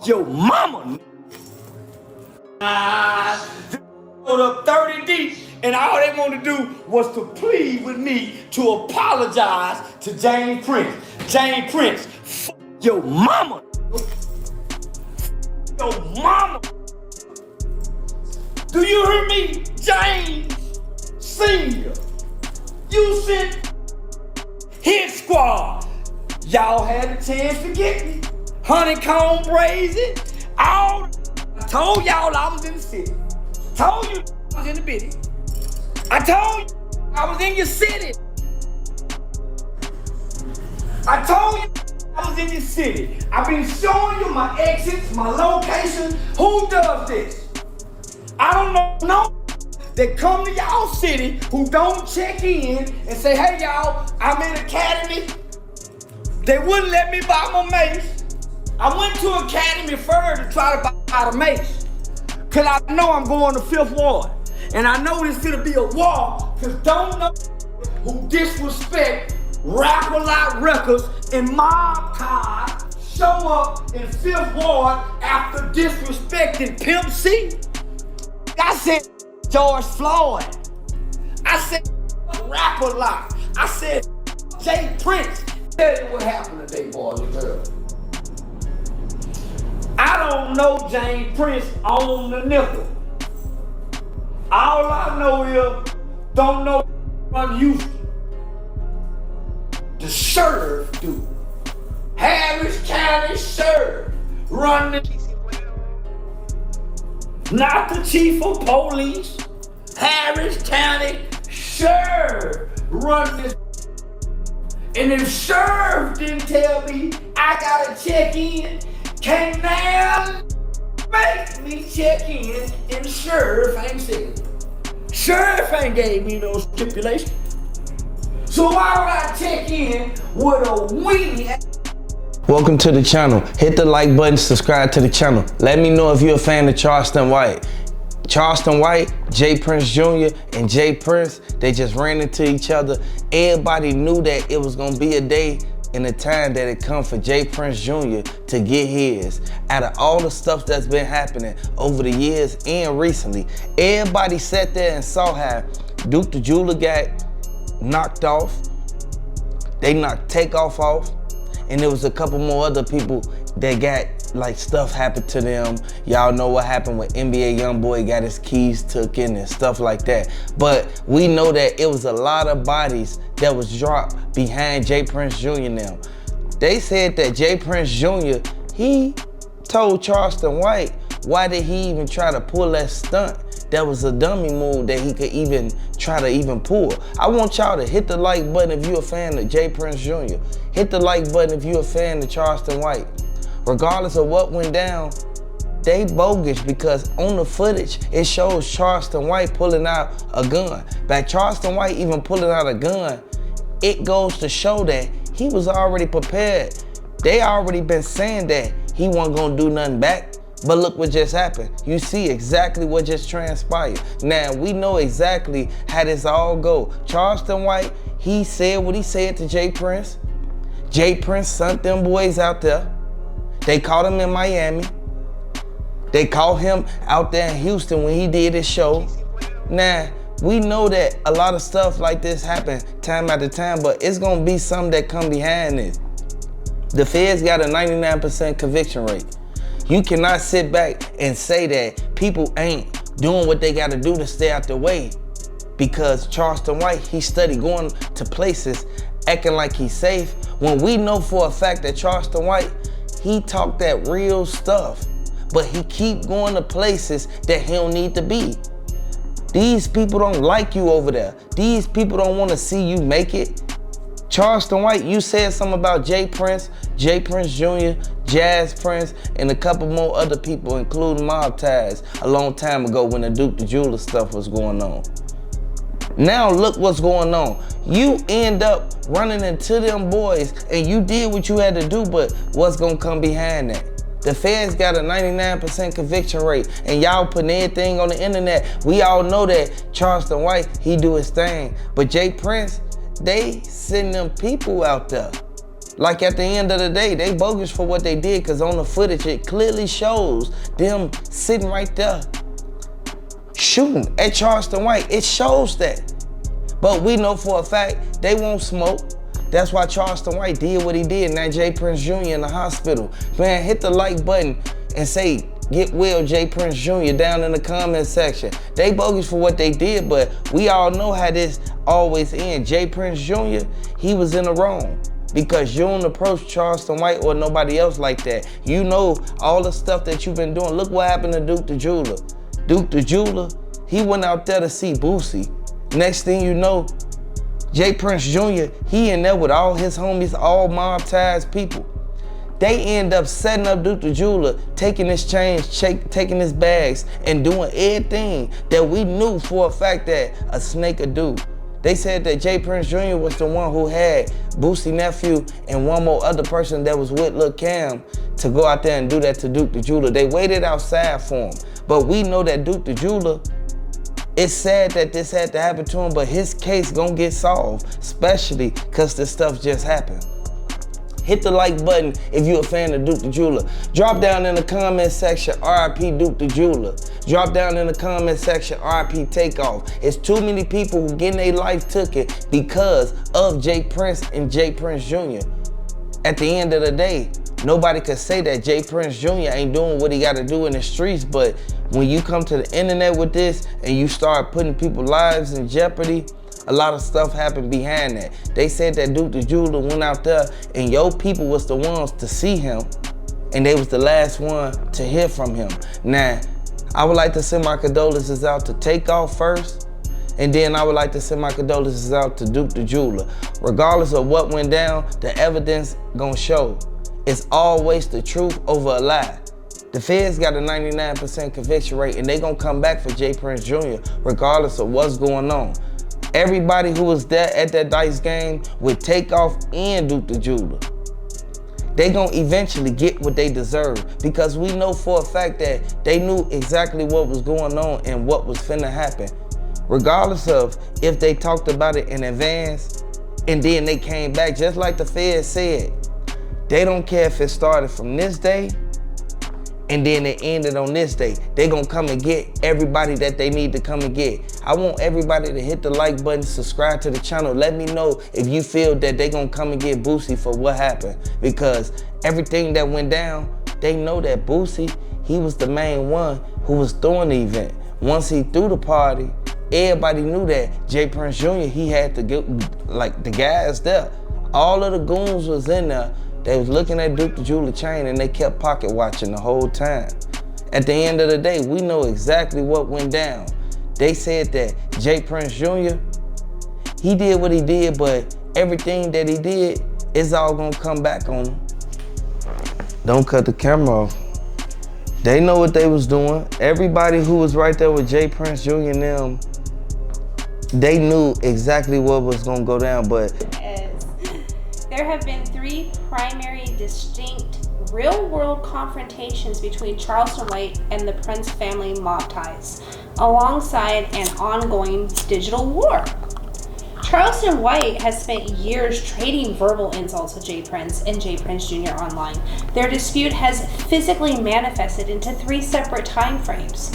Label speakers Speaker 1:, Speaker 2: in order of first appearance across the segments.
Speaker 1: your mama. Hold up 30 deep, and all they want to do was to plead with me to apologize to James Prince. James Prince, f your mama. Your mama. Do you hear me, James Senior? You sent hit squad. Y'all had a chance to get me. Honeycomb brazen. I told y'all I was in the city. Told you I was in the bitty. I told you I was in your city. I told you I was in your city. I've been showing you my exits, my location. Who does this? I don't know. No. They come to y'all city who don't check in and say, hey y'all, I'm in Academy. They wouldn't let me buy my mace. I went to Academy first to try to buy the mace. Cause I know I'm going to 5th Ward. And I know it's gonna be a war, cause don't know who disrespect Rap-A-Lot Records and Mob Card show up in 5th Ward after disrespecting Pimp C. I said George Floyd. I said Rap-A-Lot. I said Jay Prince. Tell you what happened today, boys and girls. I don't know James Prince on the nickel. All I know is, don't know from Houston. The sheriff do. Harris County Sheriff run the, not the chief of police. Harris County Sheriff run this. And if sheriff didn't tell me I gotta check in, can't now make me check in, and the sheriff ain't said it. Sheriff ain't gave me no stipulation. So why would I check in with a weenie?
Speaker 2: Welcome to the channel. Hit the like button, subscribe to the channel. Let me know if you're a fan of Charleston White. Charleston White, Jay Prince Jr. and Jay Prince, they just ran into each other. Everybody knew that it was gonna be a day and a time that it come for Jay Prince Jr. to get his. Out of all the stuff that's been happening over the years and recently, everybody sat there and saw how Duke the Jeweler got knocked off. They knocked Takeoff off. And there was a couple more other people that got like stuff happened to them. Y'all know what happened when NBA YoungBoy got his keys taken and stuff like that. But we know that it was a lot of bodies that was dropped behind Jay Prince Jr. now. They said that Jay Prince Jr., he told Charleston White, why did he even try to pull that stunt? That was a dummy move that he could even try to even pull. I want y'all to hit the like button if you're a fan of Jay Prince Jr. Hit the like button if you're a fan of Charleston White. Regardless of what went down, they bogus because on the footage, it shows Charleston White pulling out a gun. By Charleston White even pulling out a gun, it goes to show that he was already prepared. They already been saying that he wasn't gonna do nothing back. But look what just happened. You see exactly what just transpired. Now, we know exactly how this all go. Charleston White, he said what he said to Jay Prince. Jay Prince sent them boys out there. They caught him in Miami. They caught him out there in Houston when he did his show. Now, we know that a lot of stuff like this happen time after time, but it's gonna be something that come behind this. The feds got a 99% conviction rate. You cannot sit back and say that people ain't doing what they gotta do to stay out the way, because Charleston White, he steady going to places acting like he's safe, when we know for a fact that Charleston White, he talk that real stuff, but he keep going to places that he don't need to be. These people don't like you over there. These people don't want to see you make it. Charleston White, you said something about Jay Prince Jr., Jazz Prince, and a couple more other people, including Mobties, a long time ago when the Duke the Jeweler stuff was going on. Now look what's going on. You end up running into them boys and you did what you had to do, but what's gonna come behind that? The feds got a 99% conviction rate, and y'all putting everything on the internet. We all know that Charleston White, he do his thing. But Jay Prince, they send them people out there. Like at the end of the day, they bogus for what they did, because on the footage, it clearly shows them sitting right there shooting at Charleston White. It shows that. But we know for a fact they won't smoke. That's why Charleston White did what he did, and that J. Prince Jr. in the hospital. Man, hit the like button and say, get well, J. Prince Jr. down in the comment section. They bogus for what they did, but we all know how this always ends. J. Prince Jr., he was in the wrong, because you don't approach Charleston White or nobody else like that. You know all the stuff that you've been doing. Look what happened to Duke the Jeweler. Duke the Jeweler, he went out there to see Boosie. Next thing you know, J. Prince Jr., he in there with all his homies, all mob ties people. They end up setting up Duke the Jeweler, taking his chains, taking his bags, and doing everything that we knew for a fact that a snake would do. They said that J. Prince Jr. was the one who had Boosie nephew and one more other person that was with Lil Cam to go out there and do that to Duke the Jeweler. They waited outside for him. But we know that Duke the Jeweler, it's sad that this had to happen to him, but his case gonna get solved, especially because this stuff just happened. Hit the like button if you're a fan of Duke the Jeweler. Drop down in the comment section, RIP Duke the Jeweler. Drop down in the comment section, RIP Takeoff. It's too many people who getting their life taken because of J. Prince and J. Prince Jr. At the end of the day, nobody could say that J. Prince Jr. ain't doing what he gotta do in the streets, but when you come to the internet with this and you start putting people's lives in jeopardy, a lot of stuff happened behind that. They said that Duke the Jeweler went out there and your people was the ones to see him, and they was the last one to hear from him. Now, I would like to send my condolences out to Takeoff first, and then I would like to send my condolences out to Duke the Jeweler. Regardless of what went down, the evidence gonna show. It's always the truth over a lie. The feds got a 99% conviction rate, and they gonna come back for J. Prince Jr. regardless of what's going on. Everybody who was there at that dice game with Takeoff and Duke the Jeweler, they gonna eventually get what they deserve, because we know for a fact that they knew exactly what was going on and what was finna happen. Regardless of if they talked about it in advance and then they came back, just like the feds said, they don't care if it started from this day and then it ended on this day. They gonna come and get everybody that they need to come and get. I want everybody to hit the like button, subscribe to the channel. Let me know if you feel that they gonna come and get Boosie for what happened, because everything that went down, they know that Boosie, he was the main one who was throwing the event. Once he threw the party, everybody knew that J. Prince Jr., he had to get, like, the guys there. All of the goons was in there. They was looking at Duke the Jeweler chain, and they kept pocket watching the whole time. At the end of the day, we know exactly what went down. They said that J. Prince Jr., he did what he did, but everything that he did is all gonna come back on him. Don't cut the camera off. They know what they was doing. Everybody who was right there with J. Prince Jr. and them, they knew exactly what was gonna go down, but
Speaker 3: there have been 3 primary distinct real-world confrontations between Charleston White and the Prince family mob ties, alongside an ongoing digital war. Charleston White has spent years trading verbal insults with J. Prince and J. Prince Jr. online. Their dispute has physically manifested into 3 separate time frames.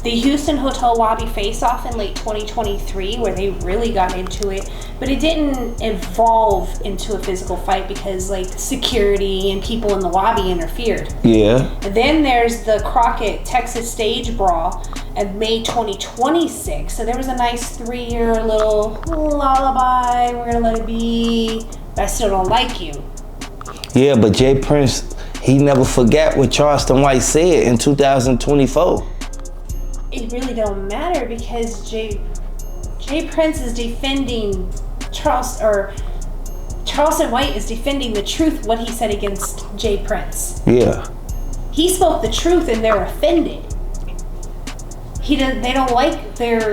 Speaker 3: The Houston hotel lobby face-off in late 2023, where they really got into it, but it didn't evolve into a physical fight because, like, security and people in the lobby interfered.
Speaker 2: yeah.
Speaker 3: And then there's the Crockett Texas stage brawl of May 2026. So there was a nice 3-year little lullaby. We're gonna let it be. But I still don't like you.
Speaker 2: Yeah, but J. Prince, he never forgot what Charleston White said in 2024.
Speaker 3: It really don't matter, because J. Prince is defending Charleston White is defending the truth, what he said against J. Prince.
Speaker 2: Yeah.
Speaker 3: He spoke the truth and they're offended. They don't like their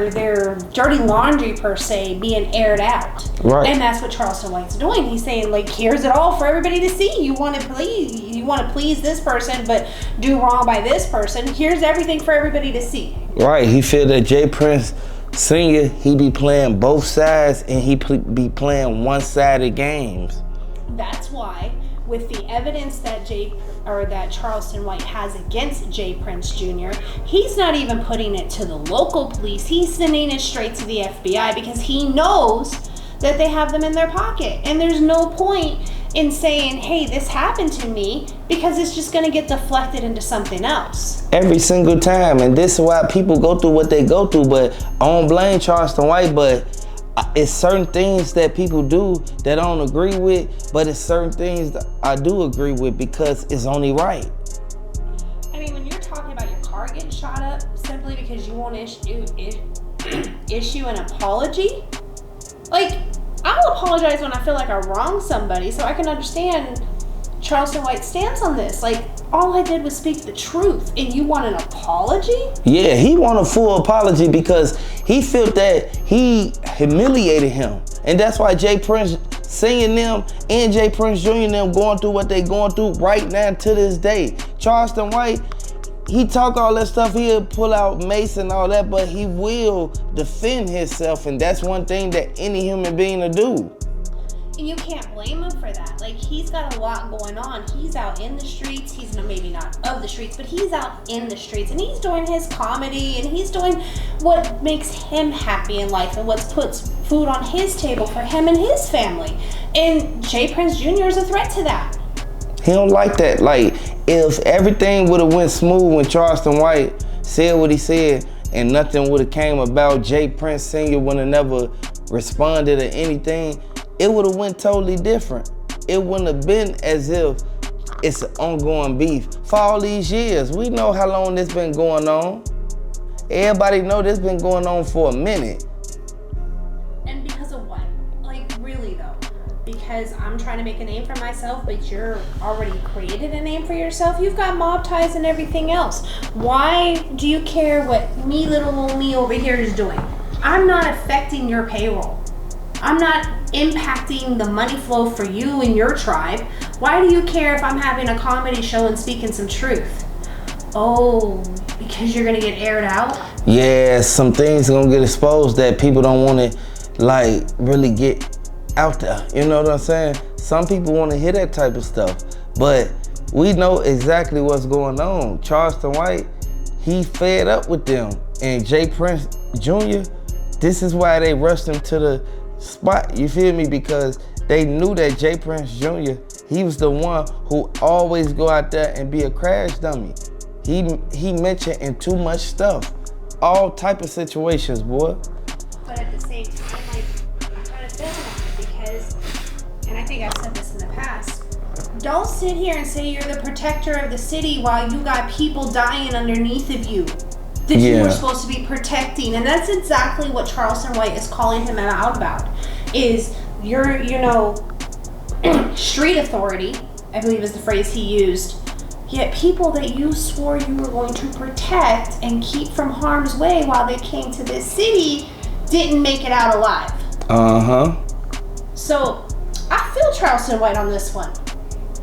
Speaker 3: dirty laundry, per se, being aired out.
Speaker 2: Right.
Speaker 3: And that's what Charleston White's doing. He's saying, like, here's it all for everybody to see. You want to please this person, but do wrong by this person. Here's everything for everybody to see.
Speaker 2: Right. He feel that J. Prince Sr., he be playing both sides, and he be playing one-sided games.
Speaker 3: that's why, with the evidence that Charleston White has against J. Prince Jr., he's not even putting it to the local police. He's sending it straight to the FBI because he knows that they have them in their pocket. And there's no point in saying, hey, this happened to me, because it's just going to get deflected into something else.
Speaker 2: Every single time. And this is why people go through what they go through. But I don't blame Charleston White, but it's certain things that people do that I don't agree with, but it's certain things that I do agree with because it's only right.
Speaker 3: I mean, when you're talking about your car getting shot up simply because you won't issue an apology, like, I'll apologize when I feel like I wronged somebody, so I can understand Charleston White's stance on this. Like, all I did was speak the truth, and you want an apology?
Speaker 2: Yeah, he want a full apology because he felt that he humiliated him. And that's why J. Prince singing them and J. Prince Jr. them going through what they going through right now to this day. Charleston White, he talk all that stuff, he'll pull out mace and all that, but he will defend himself, and that's one thing that any human being will do.
Speaker 3: And you can't blame him for that. Like, he's got a lot going on. He's out in the streets. He's maybe not of the streets, but he's out in the streets, and he's doing his comedy, and he's doing what makes him happy in life and what puts food on his table for him and his family. And J. Prince Jr. is a threat to that.
Speaker 2: He don't like that. Like, if everything would have went smooth when Charleston White said what he said and nothing would have came about, J. Prince Sr. would have never responded or anything, it would have went totally different. It wouldn't have been as if it's an ongoing beef. For all these years, we know how long this been going on. Everybody know this been going on for a minute.
Speaker 3: And because of what? Like, really though? Because I'm trying to make a name for myself, but you're already created a name for yourself. You've got mob ties and everything else. Why do you care what me, little old me over here is doing? I'm not affecting your payroll. I'm not impacting the money flow for you and your tribe. Why do you care if I'm having a comedy show and speaking some truth? Oh, because you're gonna get aired out?
Speaker 2: Yeah, some things gonna get exposed that people don't wanna, like, really get out there. You know what I'm saying? Some people wanna hear that type of stuff, but we know exactly what's going on. Charleston White, he fed up with them. And J. Prince Jr., this is why they rushed him to the spot, you feel me? Because they knew that J. Prince Jr., he was the one who always go out there and be a crash dummy. He mentioned in too much stuff, all type of situations, boy.
Speaker 3: But at the same time, like, I'm trying to feel on it because, and I think I've said this in the past, don't sit here and say you're the protector of the city while you got people dying underneath of you that you were supposed to be protecting. And that's exactly what Charleston White is calling him out about, is you're, you know, street authority, I believe is the phrase he used, yet people that you swore you were going to protect and keep from harm's way while they came to this city didn't make it out alive. So I feel Charleston White on this one.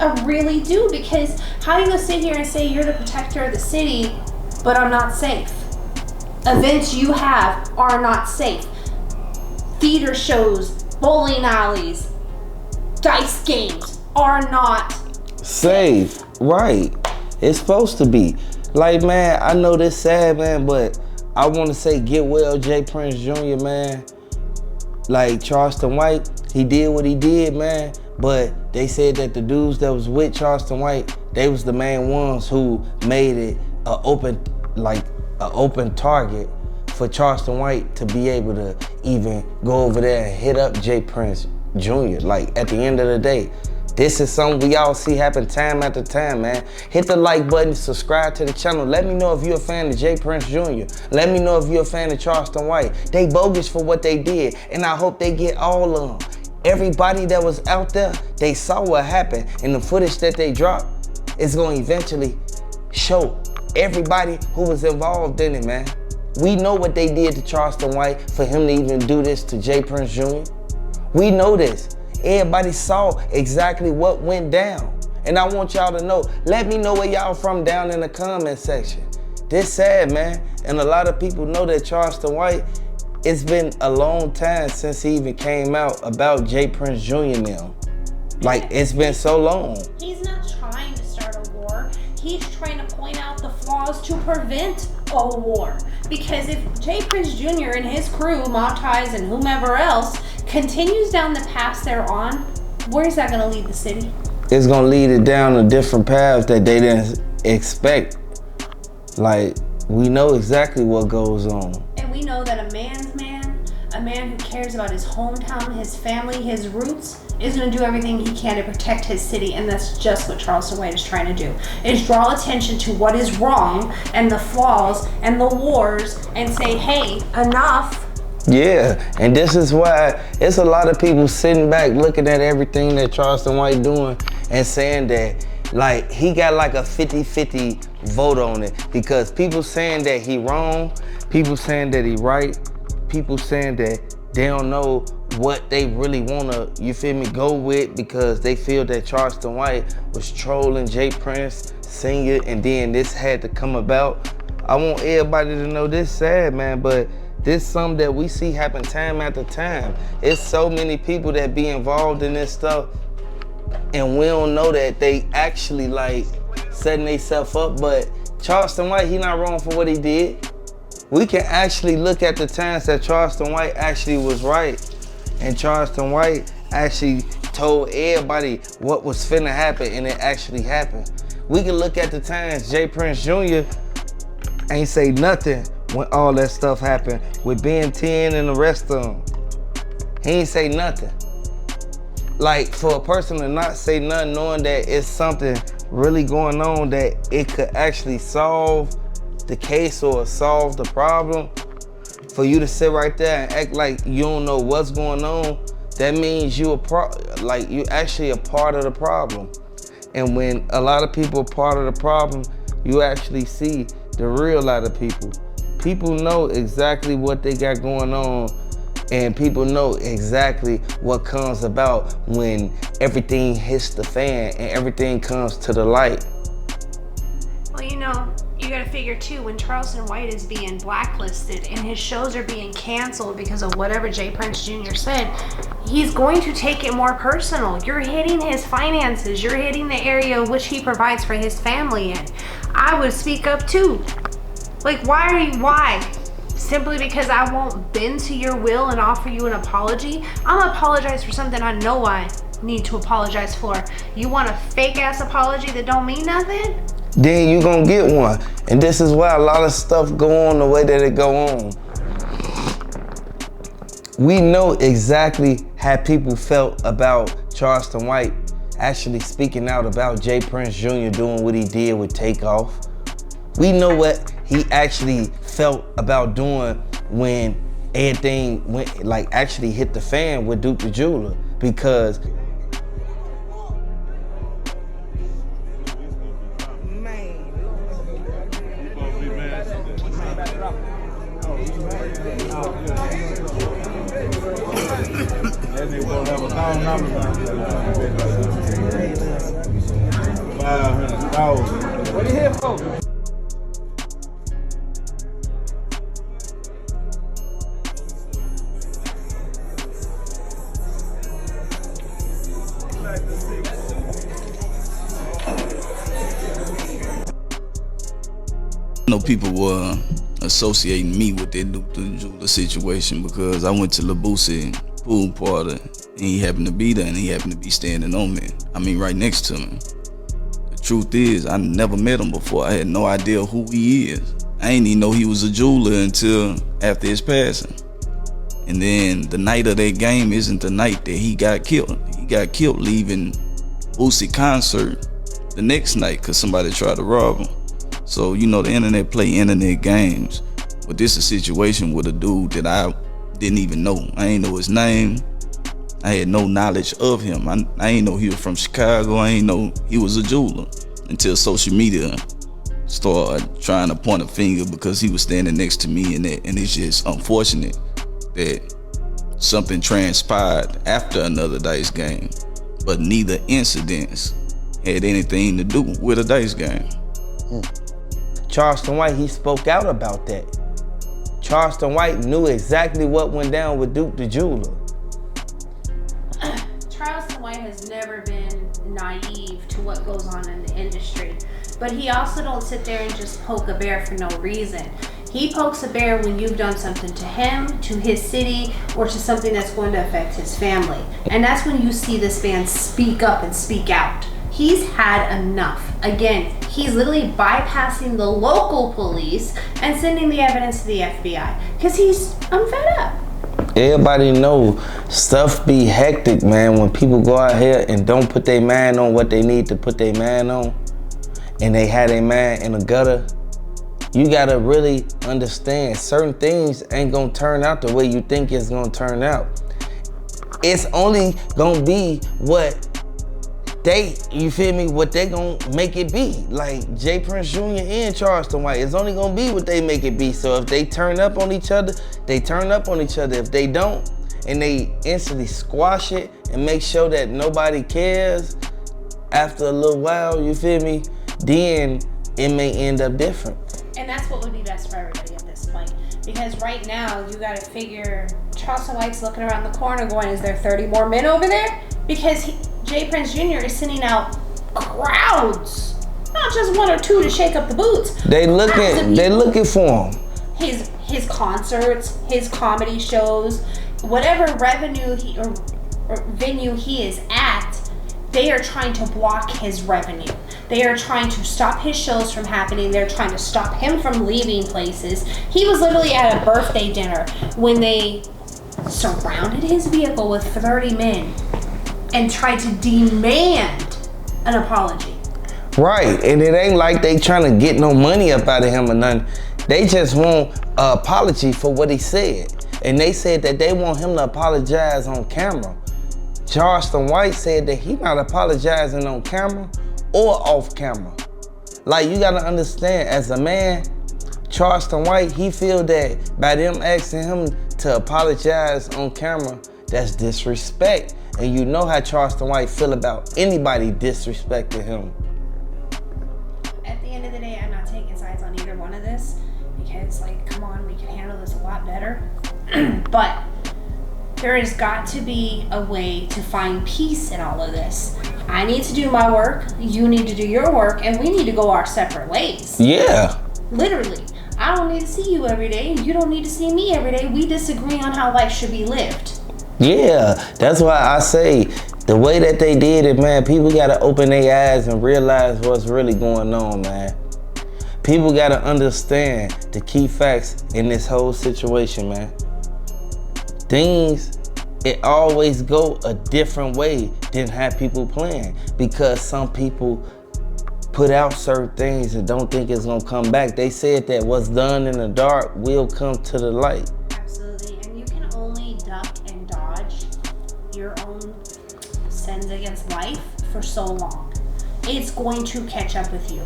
Speaker 3: I really do, because how are you gonna sit here and say you're the protector of the city but are not safe? Events you have are not safe. Theater shows, bowling alleys, dice games are not
Speaker 2: safe. Right. It's supposed to be. Like, man, I know this sad, man, but I want to say get well, J. Prince Jr., man. Like, Charleston White, he did what he did, man, but they said that the dudes that was with Charleston White, they was the main ones who made it an open target for Charleston White to be able to even go over there and hit up J. Prince Jr. Like, at the end of the day, this is something we all see happen time after time, man. Hit the like button, subscribe to the channel. Let me know if you're a fan of J. Prince Jr. Let me know if you're a fan of Charleston White. They bogus for what they did, and I hope they get all of them. Everybody that was out there, they saw what happened, and the footage that they dropped is going to eventually show everybody who was involved in it, man. We know what they did to Charleston White for him to even do this to J. Prince Jr. We know this. Everybody saw exactly what went down. And I want y'all to know, let me know where y'all from down in the comment section. This sad, man. And a lot of people know that Charleston White, it's been a long time since he even came out about J. Prince Jr. now. Like, it's been so long.
Speaker 3: He's not trying to start a war. He's trying to point out the flaws to prevent a war. Because if J. Prince Jr. and his crew, Mobties and whomever else, continues down the path they're on, where's that going to lead the city?
Speaker 2: It's going to lead it down a different path that they didn't expect. Like, we know exactly what goes on.
Speaker 3: And we know that a man's man, a man who cares about his hometown, his family, his roots, is going to do everything he can to protect his city, and that's just what Charleston White is trying to do, is draw attention to what is wrong and the flaws and the wars and say, hey, enough.
Speaker 2: Yeah, and this is why it's a lot of people sitting back looking at everything that Charleston White doing and saying that, like, he got like a 50-50 vote on it, because people saying that he wrong, people saying that he right, people saying that they don't know what they really wanna, you feel me, go with, because they feel that Charleston White was trolling J. Prince Sr. and then this had to come about. I want everybody to know this sad, man, but this is something that we see happen time after time. It's so many people that be involved in this stuff, and we don't know that they actually like setting themselves up. But Charleston White, he not wrong for what he did. We can actually look at the times that Charleston White actually was right, and Charleston White actually told everybody what was finna happen, and it actually happened. We can look at the times J. Prince Jr. ain't say nothing when all that stuff happened with Ben 10 and the rest of them. He ain't say nothing. Like, for a person to not say nothing, knowing that it's something really going on, that it could actually solve the case or solve the problem, for you to sit right there and act like you don't know what's going on, that means you actually a part of the problem. And when a lot of people are part of the problem, you actually see the real lot of people. People know exactly what they got going on, and people know exactly what comes about when everything hits the fan and everything comes to the light.
Speaker 3: Well, you know, you gotta figure too, when Charleston White is being blacklisted and his shows are being canceled because of whatever J. Prince Jr. said, he's going to take it more personal. You're hitting his finances, you're hitting the area which he provides for his family in. I would speak up too. Like, why? Simply because I won't bend to your will and offer you an apology? I'm gonna apologize for something I know I need to apologize for. You want a fake ass apology that don't mean nothing?
Speaker 2: Then you gonna get one. And this is why a lot of stuff go on the way that it go on. We know exactly how people felt about Charleston White actually speaking out about J. Prince Jr. doing what he did with Takeoff. We know what he actually felt about doing when everything went, like, actually hit the fan with Duke the Jeweler, because
Speaker 1: What are you here for?
Speaker 4: I know people were associating me with that Duke the Jeweler situation because I went to LaBoosie pool party and he happened to be there and he happened to be standing on me. I mean, right next to me. The truth is, I never met him before. I had no idea who he is. I didn't even know he was a jeweler until after his passing. And then the night of that game isn't the night that he got killed. He got killed leaving Boosie concert the next night because somebody tried to rob him. So, you know, the internet play internet games. But this is a situation with a dude that I didn't even know. I ain't know his name. I had no knowledge of him. I ain't know he was from Chicago. I ain't know he was a jeweler until social media started trying to point a finger because he was standing next to me, and it's just unfortunate that something transpired after another dice game, but neither incidents had anything to do with a dice game.
Speaker 2: Charleston White, he spoke out about that. Charleston White knew exactly what went down with Duke the Jeweler.
Speaker 3: Charleston White has never been naive to what goes on in the industry. But he also don't sit there and just poke a bear for no reason. He pokes a bear when you've done something to him, to his city, or to something that's going to affect his family. And that's when you see this man speak up and speak out. He's had enough. Again, he's literally bypassing the local police and sending the evidence to the FBI. Because I'm fed up.
Speaker 2: Everybody know stuff be hectic, man, when people go out here and don't put their mind on what they need to put their mind on, and they had their mind in the gutter. You gotta really understand certain things ain't gonna turn out the way you think it's gonna turn out. It's only gonna be what you feel me, what they gonna make it be. Like J. Prince Jr. and Charleston White, it's only gonna be what they make it be. So if they turn up on each other, they turn up on each other. If they don't, and they instantly squash it and make sure that nobody cares, after a little while, you feel me, then it may end up different.
Speaker 3: And that's what would be best for everybody at this point. Because right now, you gotta figure Charleston White's looking around the corner going, is there 30 more men over there? Because J. Prince Jr. is sending out crowds, not just one or two to shake up the boots.
Speaker 2: They looking for him.
Speaker 3: His concerts, his comedy shows, whatever revenue or venue he is at, they are trying to block his revenue. They are trying to stop his shows from happening. They're trying to stop him from leaving places. He was literally at a birthday dinner when they surrounded his vehicle with 30 men and tried to demand an apology.
Speaker 2: Right, and it ain't like they trying to get no money up out of him or nothing. They just want an apology for what he said. And they said that they want him to apologize on camera. Charleston White said that he not apologizing on camera or off camera. Like, you gotta understand, as a man, Charleston White, he feel that by them asking him to apologize on camera, that's disrespect. And you know how Charleston White feel about anybody disrespecting him.
Speaker 3: At the end of the day, I'm not taking sides on either one of this because, like, come on, we can handle this a lot better. But there has got to be a way to find peace in all of this. I need to do my work, you need to do your work, and we need to go our separate ways. Yeah. Literally. I don't need to see you every day, you don't need to see me every day. We disagree on how life should be lived.
Speaker 2: Yeah, that's why I say the way that they did it, man, people gotta open their eyes and realize what's really going on, man. People gotta understand the key facts in this whole situation, man. Things, it always go a different way than how people plan, because some people put out certain things and don't think it's gonna come back. They said that what's done in the dark will come to the light.
Speaker 3: Absolutely, and you can only duck and dodge your own sins against life for so long. It's going to catch up with you.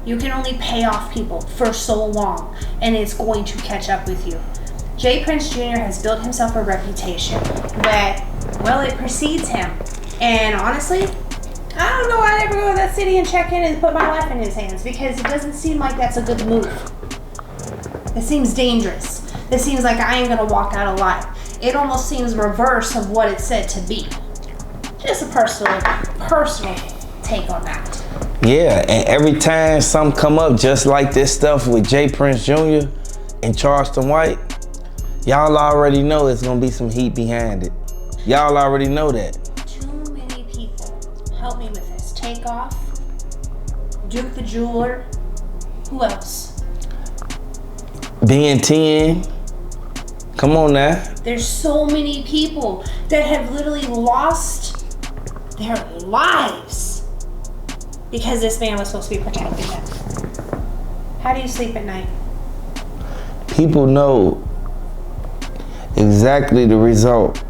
Speaker 3: You can only pay off people for so long, and it's going to catch up with you. J. Prince Jr. has built himself a reputation that, well, it precedes him. And honestly, I don't know why I'd ever go to that city and check in and put my life in his hands, because it doesn't seem like that's a good move. It seems dangerous. It seems like I ain't gonna walk out alive. It almost seems reverse of what it's said to be. Just a personal take on that.
Speaker 2: Yeah, and every time something come up just like this stuff with J. Prince Jr. and Charleston White, y'all already know it's gonna be some heat behind it. Y'all already know that.
Speaker 3: Too many people help me with this. Takeoff, Duke the Jeweler, who else?
Speaker 2: Ben 10. Come on now.
Speaker 3: There's so many people that have literally lost their lives because this man was supposed to be protecting them. How do you sleep at night?
Speaker 2: People know exactly the result.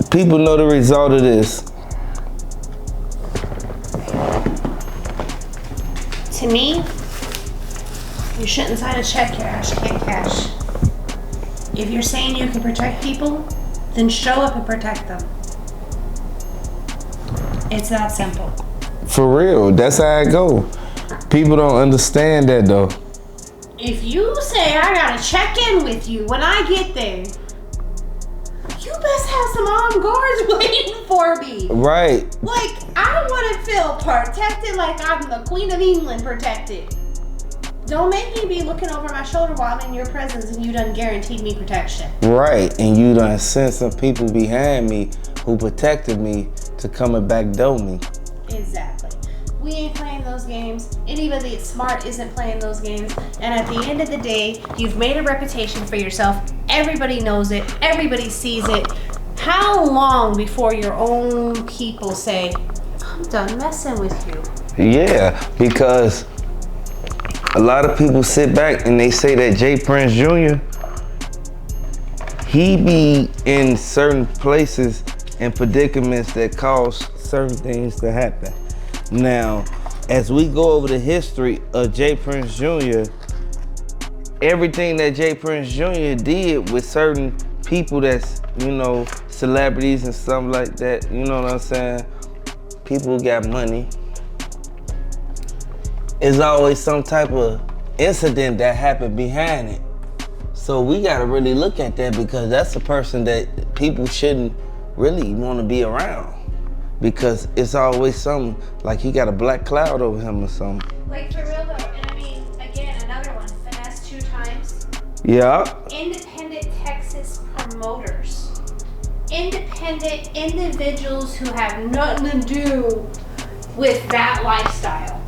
Speaker 2: People know the result of this.
Speaker 3: To me, you shouldn't sign a check your ass can't cash. If you're saying you can protect people, then show up and protect them. It's that simple.
Speaker 2: For real, that's how it go. People don't understand that though.
Speaker 3: If you say I gotta check in with you when I get there, you best have some armed guards waiting for me.
Speaker 2: Right.
Speaker 3: Like, I want to feel protected like I'm the Queen of England protected. Don't make me be looking over my shoulder while I'm in your presence and you done guaranteed me protection.
Speaker 2: Right, and you done sent some people behind me who protected me to come and backdoor me.
Speaker 3: Exactly. We ain't playing those games. Anybody that's smart isn't playing those games. And at the end of the day, you've made a reputation for yourself. Everybody knows it. Everybody sees it. How long before your own people say, I'm done messing with you?
Speaker 2: Yeah, because a lot of people sit back and they say that J. Prince Jr., he be in certain places and predicaments that cause certain things to happen. Now, as we go over the history of J. Prince Jr., everything that J. Prince Jr. did with certain people that's, you know, celebrities and stuff like that, you know what I'm saying? People got money. There's always some type of incident that happened behind it. So we gotta really look at that, because that's a person that people shouldn't really wanna be around. Because it's always something, like he got a black cloud over him or something.
Speaker 3: Like, for real though, and I mean, again, another one, finesse 2 times.
Speaker 2: Yeah.
Speaker 3: Independent Texas promoters. Independent individuals who have nothing to do with that lifestyle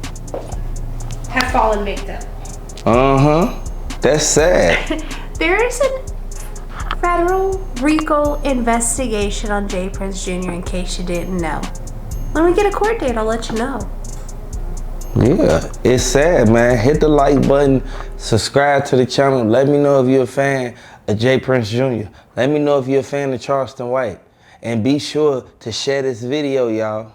Speaker 3: have fallen victim.
Speaker 2: That's sad.
Speaker 3: There is a federal RICO investigation on J. Prince Jr. in case you didn't know. When we get a court date, I'll let you know.
Speaker 2: Yeah, it's sad, man. Hit the like button, subscribe to the channel. Let me know if you're a fan of J. Prince Jr. Let me know if you're a fan of Charleston White. And be sure to share this video, y'all.